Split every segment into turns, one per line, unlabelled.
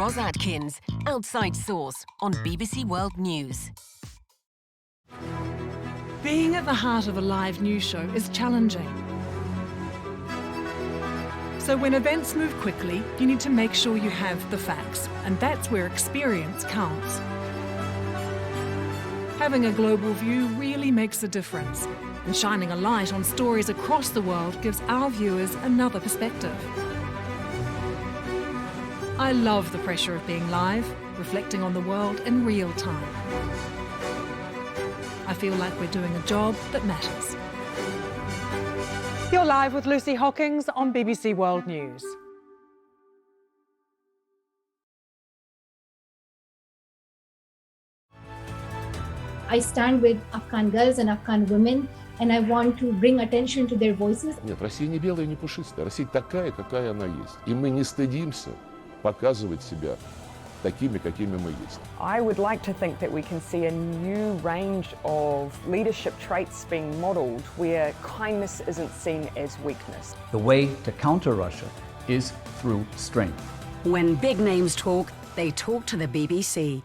Roz Atkins, Outside Source on BBC World News.
Being at the heart of a live news show is challenging. So when events move quickly, you need to make sure you have the facts, and that's where experience counts. Having a global view really makes a difference, and shining a light on stories across the world gives our viewers another perspective. I love the pressure of being live, reflecting on the world in real time. I feel like we're doing a job that matters.
You're live with Lucy Hockings on BBC World News.
I stand with Afghan girls and Afghan women, and I want to bring attention to their voices.
Нет, Россия не белая, не пушистая. Россия такая, какая она есть. И мы не стыдимся показывать себя такими, какими мы есть.
I would like to think that we can see a new range of leadership traits being modelled where kindness isn't seen as weakness.
The way to counter Russia is through strength.
When big names talk, they talk to the BBC.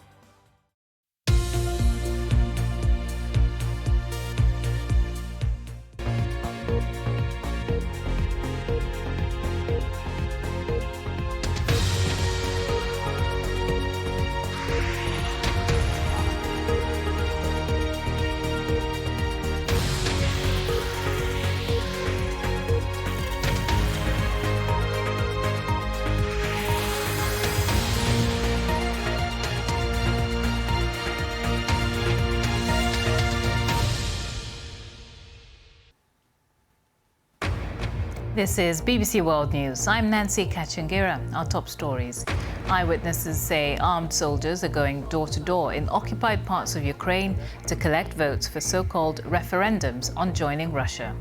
This is BBC World News. I'm Nancy Kacungira. Our top stories. Eyewitnesses say armed soldiers are going door to door in occupied parts of Ukraine to collect votes for so-called referendums on joining Russia.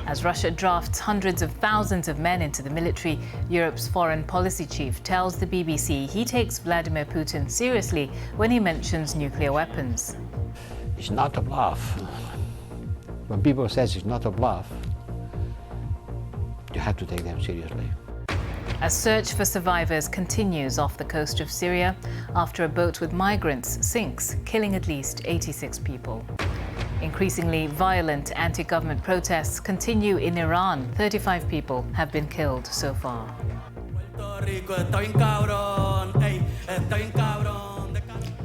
As Russia drafts hundreds of thousands of men into the military, Europe's foreign policy chief tells the BBC he takes Vladimir Putin seriously when he mentions nuclear weapons.
It's not a bluff. When people say it's not a bluff, you have to take them seriously.
A search for survivors continues off the coast of Syria after a boat with migrants sinks, killing at least 86 people. Increasingly violent anti-government protests continue in Iran. 35 people have been killed so far.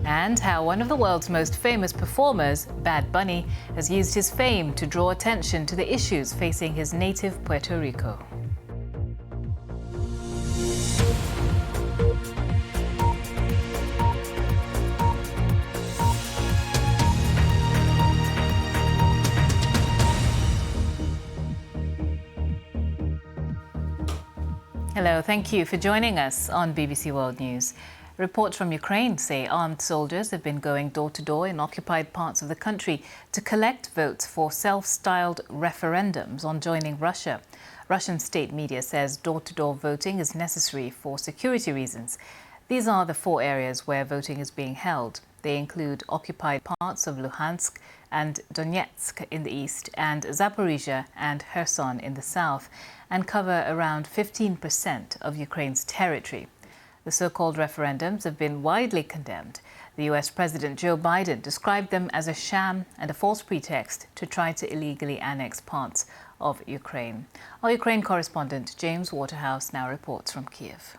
And how one of the world's most famous performers, Bad Bunny, has used his fame to draw attention to the issues facing his native Puerto Rico. Hello, thank you for joining us on BBC World News. Reports from Ukraine say armed soldiers have been going door to door in occupied parts of the country to collect votes for self-styled referendums on joining Russia. Russian state media says door-to-door voting is necessary for security reasons. These are the 4 areas where voting is being held. They include occupied parts of Luhansk and Donetsk in the east, and Zaporizhia and Kherson in the south, and cover around 15% of Ukraine's territory. The so-called referendums have been widely condemned. The US President Joe Biden described them as a sham and a false pretext to try to illegally annex parts of Ukraine. Our Ukraine correspondent James Waterhouse now reports from Kiev.